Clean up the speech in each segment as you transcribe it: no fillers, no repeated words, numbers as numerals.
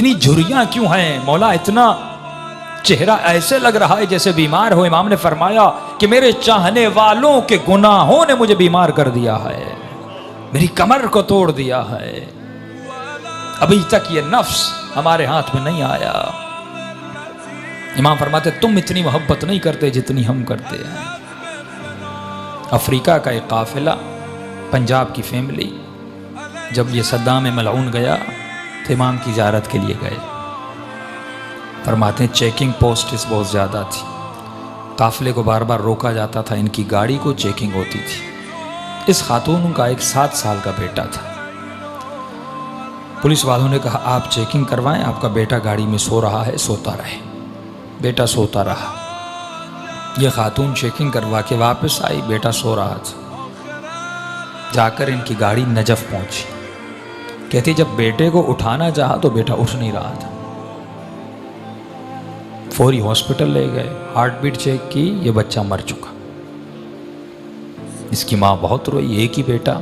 اتنی جھریاں کیوں ہیں مولا؟ اتنا چہرہ ایسے لگ رہا ہے جیسے بیمار ہو۔ امام نے فرمایا کہ میرے چاہنے والوں کے گناہوں نے مجھے بیمار کر دیا ہے، میری کمر کو توڑ دیا ہے، ابھی تک یہ نفس ہمارے ہاتھ میں نہیں آیا۔ امام فرماتے تم اتنی محبت نہیں کرتے جتنی ہم کرتے ہیں۔ افریقہ کا ایک قافلہ، پنجاب کی فیملی، جب یہ صدام ملعون گیا تو امام کی زیارت کے لیے گئے۔ فرماتے ہیں چیکنگ پوسٹس بہت زیادہ تھی، قافلے کو بار بار روکا جاتا تھا، ان کی گاڑی کو چیکنگ ہوتی تھی۔ اس خاتون کا ایک 7 سال کا بیٹا تھا۔ پولیس والوں نے کہا آپ چیکنگ کروائیں، آپ کا بیٹا گاڑی میں سو رہا ہے، سوتا رہے۔ بیٹا سوتا رہا۔ یہ خاتون چیکنگ کروا کے واپس آئی، بیٹا سو رہا تھا۔ جا کر ان کی گاڑی نجف پہنچی۔ کہتی جب بیٹے کو اٹھانا چاہا تو بیٹا اٹھ نہیں رہا تھا۔ فوری ہاسپٹل لے گئے، ہارٹ بیٹ چیک کی، یہ بچہ مر چکا۔ اس کی ماں بہت روئی، ایک ہی بیٹا۔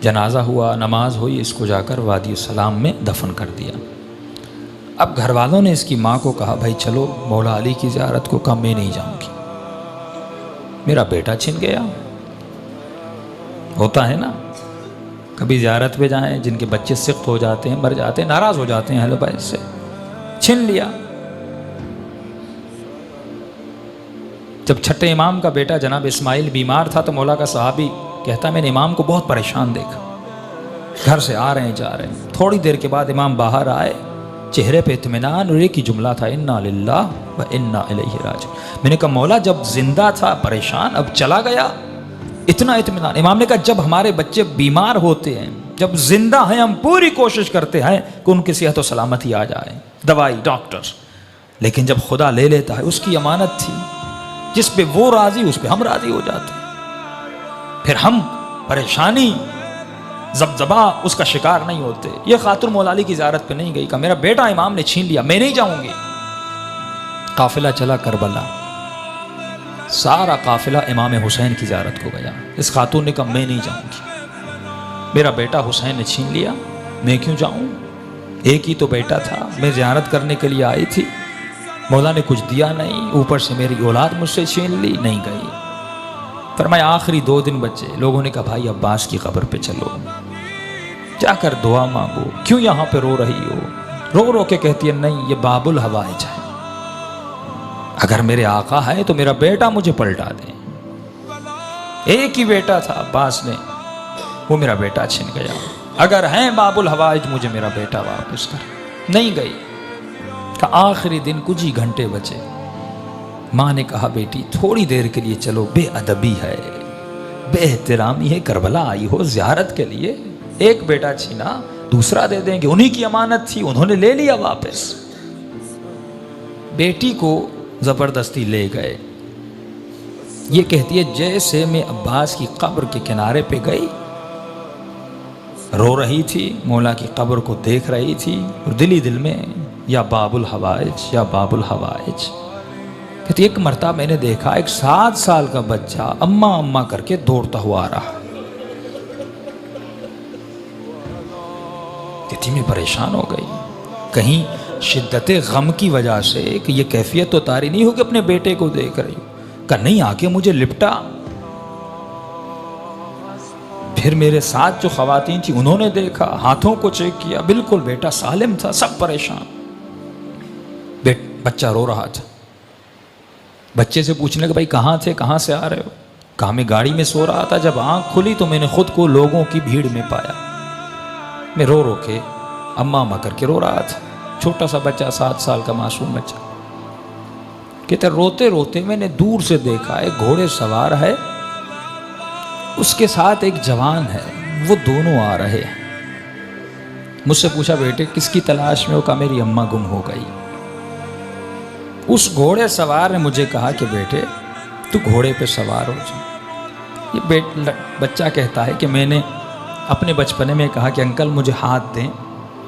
جنازہ ہوا، نماز ہوئی، اس کو جا کر وادی السلام میں دفن کر دیا۔ اب گھر والوں نے اس کی ماں کو کہا بھائی چلو مولا علی کی زیارت کو، کہا میں نہیں جاؤں گی، میرا بیٹا چھن گیا۔ ہوتا ہے نا، کبھی زیارت پہ جائیں، جن کے بچے سخت ہو جاتے ہیں، مر جاتے ہیں، ناراض ہو جاتے ہیں، ہلو بھائی سے چھن لیا۔ جب چھٹے امام کا بیٹا جناب اسماعیل بیمار تھا تو مولا کا صحابی کہتا میں نے امام کو بہت پریشان دیکھا، گھر سے آ رہے ہیں جا رہے ہیں۔ تھوڑی دیر کے بعد امام باہر آئے، چہرے پہ اطمینان، اور ایک ہی جملہ تھا انا للہ و انا الیہ راجعون۔ میں نے کہا مولا جب زندہ تھا پریشان، اب چلا گیا اتنا اطمینان۔ امام نے کہا جب ہمارے بچے بیمار ہوتے ہیں، جب زندہ ہیں، ہم پوری کوشش کرتے ہیں کہ ان کی صحت و سلامتی آ جائے، دوائی ڈاکٹر، لیکن جب خدا لے لیتا ہے، اس کی امانت تھی، جس پہ وہ راضی اس پہ ہم راضی ہو جاتے ہیں، پھر ہم پریشانی زبزبا اس کا شکار نہیں ہوتے۔ یہ خاتون مولا علی کی زیارت پہ نہیں گئی، کہا میرا بیٹا امام نے چھین لیا، میں نہیں جاؤں گی۔ قافلہ چلا کربلا، سارا قافلہ امام حسین کی زیارت کو گیا۔ اس خاتون نے کہا میں نہیں جاؤں گی، میرا بیٹا حسین نے چھین لیا، میں کیوں جاؤں؟ ایک ہی تو بیٹا تھا، میں زیارت کرنے کے لیے آئی تھی، مولا نے کچھ دیا نہیں، اوپر سے میری اولاد مجھ سے چھین لی، نہیں گئی۔ فرمایا آخری 2 دن بچے، لوگوں نے کہا بھائی عباس کی قبر پہ چلو، جا کر دعا مانگو، کیوں یہاں پہ رو رہی ہو؟ رو رو کے کہتی ہے نہیں، یہ باب الحوائج ہے، اگر میرے آقا ہے تو میرا بیٹا مجھے پلٹا دیں۔ ایک ہی بیٹا تھا عباس نے، وہ میرا بیٹا چھن گیا، اگر ہیں باب الحوائج مجھے میرا بیٹا واپس کر۔ نہیں گئی۔ کہ آخری دن کچھ ہی گھنٹے بچے، ماں نے کہا بیٹی تھوڑی دیر کے لیے چلو، بے ادبی ہے، بے احترامی ہے، کربلا آئی ہو زیارت کے لیے، ایک بیٹا چھینا دوسرا دے دیں گے، انہی کی امانت تھی، انہوں نے لے لیا واپس۔ بیٹی کو زبردستی لے گئے۔ یہ کہتی ہے جیسے میں عباس کی قبر کے کنارے پہ گئی، رو رہی تھی، مولا کی قبر کو دیکھ رہی تھی، اور دل ہی دل میں یا باب الحوائج یا باب الحوائج۔ کہتی ایک مرتبہ میں نے دیکھا ایک 7 سال کا بچہ اماں اماں کر کے دوڑتا ہوا آ رہا۔ کہتی میں پریشان ہو گئی، کہیں شدت غم کی وجہ سے کہ یہ کیفیت تو طاری نہیں ہو کہ اپنے بیٹے کو دیکھ رہی ہوں، کہ نہیں آ کے مجھے لپٹا۔ پھر میرے ساتھ جو خواتین تھی انہوں نے دیکھا، ہاتھوں کو چیک کیا، بالکل بیٹا سالم تھا، سب پریشان۔ بچہ رو رہا تھا۔ بچے سے پوچھنے کہ بھائی کہاں تھے، کہاں سے آ رہے ہو؟ کہا میں گاڑی میں سو رہا تھا، جب آنکھ کھلی تو میں نے خود کو لوگوں کی بھیڑ میں پایا، میں رو رو کے اماں اماں کر کے رو رہا تھا۔ چھوٹا سا بچہ، 7 سال کا معصوم بچہ۔ کہتے روتے روتے میں نے دور سے دیکھا ایک گھوڑے سوار ہے، اس کے ساتھ ایک جوان ہے، وہ دونوں آ رہے ہیں۔ مجھ سے پوچھا بیٹے کس کی تلاش میں ہو؟ کہا میری اماں گم ہو گئی۔ اس گھوڑے سوار نے مجھے کہا کہ بیٹے تو گھوڑے پہ سوار ہو جا۔ یہ بچہ کہتا ہے کہ میں نے اپنے بچپنے میں کہا کہ انکل مجھے ہاتھ دیں،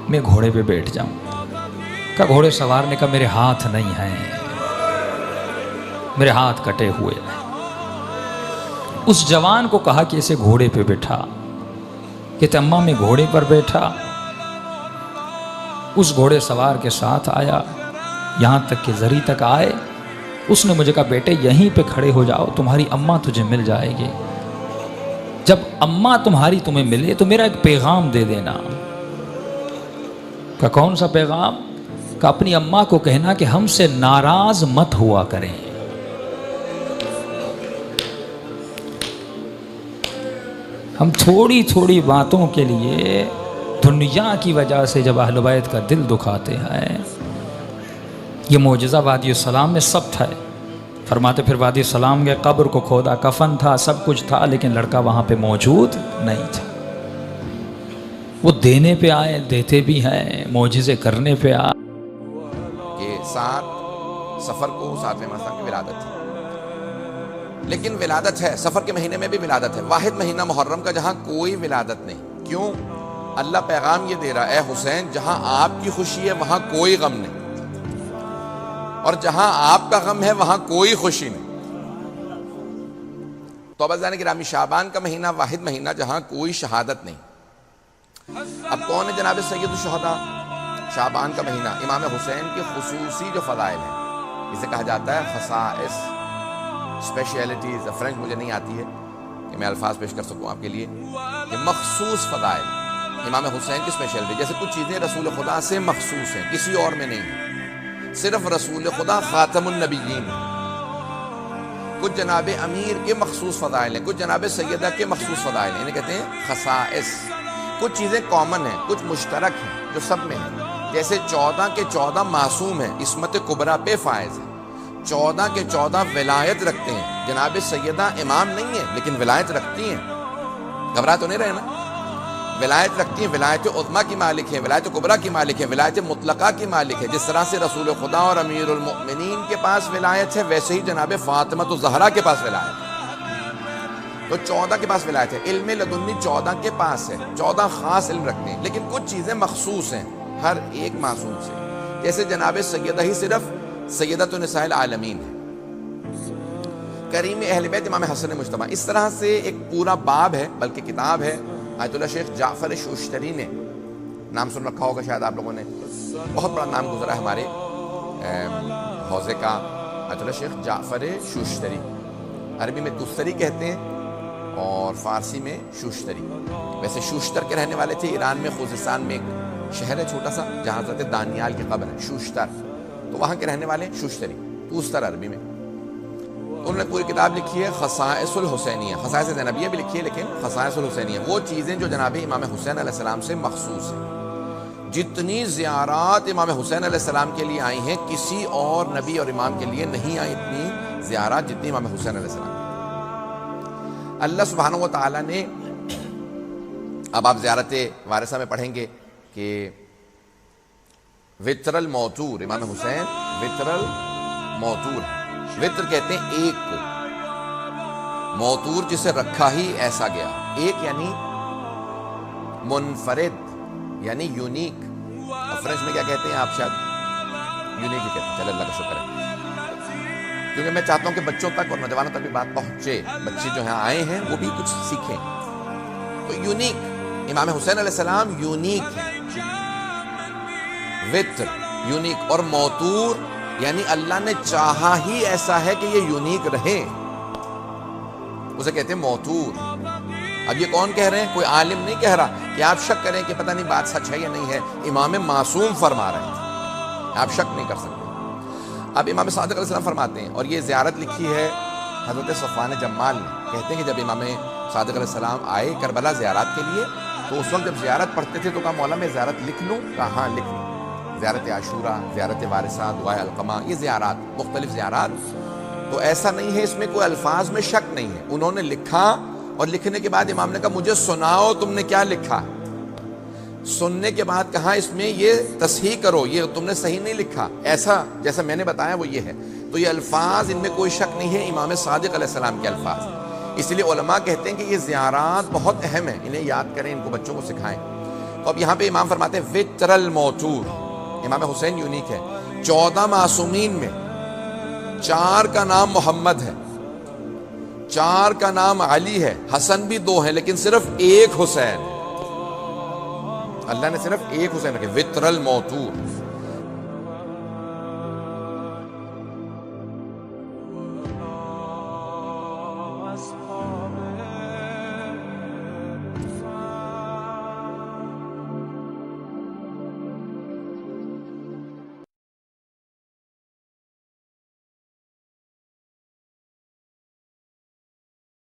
میں گھوڑے پہ بیٹھ جاؤں۔ کہا گھوڑے سوار نے کہا میرے ہاتھ نہیں ہیں، میرے ہاتھ کٹے ہوئے ہیں۔ اس جوان کو کہا کہ اسے گھوڑے پہ بیٹھا۔ کہتے اماں میں گھوڑے پر بیٹھا، اس گھوڑے سوار کے ساتھ آیا، یہاں تک کہ زری تک آئے. اس نے مجھے کہا بیٹے یہیں پہ کھڑے ہو جاؤ، تمہاری اماں تجھے مل جائے گی. جب اماں تمہاری تمہیں ملے تو میرا ایک پیغام دے دینا. کہ کون سا پیغام؟ کہ اپنی اماں کو کہنا کہ ہم سے ناراض مت ہوا کریں. ہم تھوڑی تھوڑی باتوں کے لیے دنیا کی وجہ سے جب اہل بیت کا دل دکھاتے ہیں. یہ معجزہ وادی السلام میں سب تھا. فرماتے پھر وادی السلام کے قبر کو کھودا، کفن تھا، سب کچھ تھا، لیکن لڑکا وہاں پہ موجود نہیں تھا. وہ دینے پہ آئے، دیتے بھی ہیں، معجزے کرنے پہ آئے. کہ 7 سفر کو 7ویں ماہ کی ولادت تھی، لیکن ولادت ہے، سفر کے مہینے میں بھی ولادت ہے. واحد مہینہ محرم کا جہاں کوئی ولادت نہیں. کیوں؟ اللہ پیغام یہ دے رہا ہے، اے حسین جہاں آپ کی خوشی ہے وہاں کوئی غم نہیں، اور جہاں آپ کا غم ہے وہاں کوئی خوشی نہیں. تو عزیزان گرامی، شعبان کا مہینہ واحد مہینہ جہاں کوئی شہادت نہیں. اب کون ہے جناب سید الشہداء؟ شعبان کا مہینہ امام حسین کے خصوصی جو فضائل ہیں، اسے کہا جاتا ہے خصائص، اسپیشیلٹیز. فرینچ مجھے نہیں آتی ہے کہ میں الفاظ پیش کر سکوں آپ کے لیے. یہ مخصوص فضائل امام حسین کی اسپیشلٹی. جیسے کچھ چیزیں رسول خدا سے مخصوص ہیں، کسی اور میں نہیں ہیں، صرف رسول خدا خاتم النبیین. کچھ جناب امیر کے مخصوص فضائل ہیں، کچھ جناب سیدہ کے مخصوص فضائل ہیں، انہیں کہتے ہیں خصائص. کچھ چیزیں کامن ہیں، کچھ مشترک ہیں جو سب میں ہیں. جیسے 14 کے 14 معصوم ہیں، عصمت کبریٰ پہ فائز ہیں. 14 کے 14 ولایت رکھتے ہیں. جناب سیدہ امام نہیں ہیں لیکن ولایت رکھتی ہیں. گھبرا تو نہیں رہے نا؟ ولایت رکھتی ہیں، ولایت عظمیٰ کی مالک ہیں، ولایت کبریٰ کی مالک ہیں، ولایت مطلقہ کی مالک ہے. جس طرح سے رسول خدا اور امیر المؤمنین کے پاس ولایت ہے، ویسے ہی جناب فاطمہ الزہرا کے پاس ولایت ہے. تو 14 کے پاس ولایت ہے. علم لدنی 14 کے پاس ہے، 14 خاص علم رکھتے ہیں، لیکن کچھ چیزیں مخصوص ہیں ہر ایک معصوم سے. جیسے جناب سیدہ ہی صرف سیدۃ نساء العالمین ہے، کریم اہل بیت امام حسن مجتبیٰ. اس طرح سے ایک پورا باب ہے، بلکہ کتاب ہے. آیت اللہ شیخ جعفر شوشتری نے، نام سن رکھا ہوگا شاید آپ لوگوں نے، بہت بڑا نام گزرا ہے ہمارے حوزے کا. آیت اللہ شیخ جعفر شوشتری، عربی میں تستری کہتے ہیں اور فارسی میں شوشتری. ویسے شوشتر کے رہنے والے تھے. ایران میں خوزستان میں ایک شہر ہے چھوٹا سا جہاں حضرت دانیال کی قبر ہے، شوشتر. تو وہاں کے رہنے والے شوشتری، توستر عربی میں. انہوں نے پوری کتاب لکھی ہے خصائص الحسینیہ. خصائص زینبیہ بھی لکھی ہے لیکن خصائص الحسینیہ، وہ چیزیں جو جناب امام حسین علیہ السلام سے مخصوص ہیں. جتنی زیارات امام حسین علیہ السلام کے لیے آئی ہیں کسی اور نبی اور امام کے لیے نہیں آئی اتنی زیارات جتنی امام حسین علیہ السلام. اللہ سبحانہ و تعالیٰ نے، اب آپ زیارت وارثہ میں پڑھیں گے کہ وطر الموتور، امام حسین وطر الموتور. وطر کہتے ہیں ایک کو، موتور جسے رکھا ہی ایسا گیا. ایک یعنی منفرد، یعنی یونیک. فرینچ میں کیا کہتے ہیں آپ؟ شاید یونیک ہی کہتے ہیں. چلے اللہ کا شکر ہے، کیونکہ میں چاہتا ہوں کہ بچوں تک اور نوجوانوں تک بھی بات پہنچے. بچے جو ہیں آئے ہیں وہ بھی کچھ سیکھیں. تو یونیک، امام حسین علیہ السلام یونیک ہیں. وطر یونیک، اور موتور یعنی اللہ نے چاہا ہی ایسا ہے کہ یہ یونیک رہے، اسے کہتے ہیں موتور. اب یہ کون کہہ رہے ہیں؟ کوئی عالم نہیں کہہ رہا کہ آپ شک کریں کہ پتہ نہیں بات سچ ہے یا نہیں ہے. امام معصوم فرما رہے ہیں، آپ شک نہیں کر سکتے. اب امام صادق علیہ السلام فرماتے ہیں، اور یہ زیارت لکھی ہے حضرت صفوان جمال نے. کہتے ہیں کہ جب امام صادق علیہ السلام آئے کربلا زیارت کے لیے تو اس وقت جب زیارت پڑھتے تھے تو کہا مولا میں زیارت لکھ لوں؟ کہا ہاں لکھ لوں. زیارت عاشورہ، زیارت وارثہ، دعائے القمہ، یہ زیارات مختلف زیارات. تو ایسا نہیں ہے، اس میں کوئی الفاظ میں شک نہیں ہے. انہوں نے لکھا اور لکھنے کے بعد امام نے کہا مجھے سناؤ تم نے کیا لکھا. سننے کے بعد کہا اس میں یہ تصحیح کرو، یہ تم نے صحیح نہیں لکھا، ایسا جیسا میں نے بتایا وہ یہ ہے. تو یہ الفاظ ان میں کوئی شک نہیں ہے، امام صادق علیہ السلام کے الفاظ. اس لیے علماء کہتے ہیں کہ یہ زیارات بہت اہم ہیں، انہیں یاد کریں، ان کو بچوں کو سکھائیں. تو اب یہاں پہ امام فرماتے ہیں وطر الموتور، امام حسین یونیک ہے. 14 معصومین میں 4 کا نام محمد ہے، 4 کا نام علی ہے، حسن بھی 2 ہیں لیکن صرف ایک حسین ہے. اللہ نے صرف ایک حسین رکھے، وطر الموتور،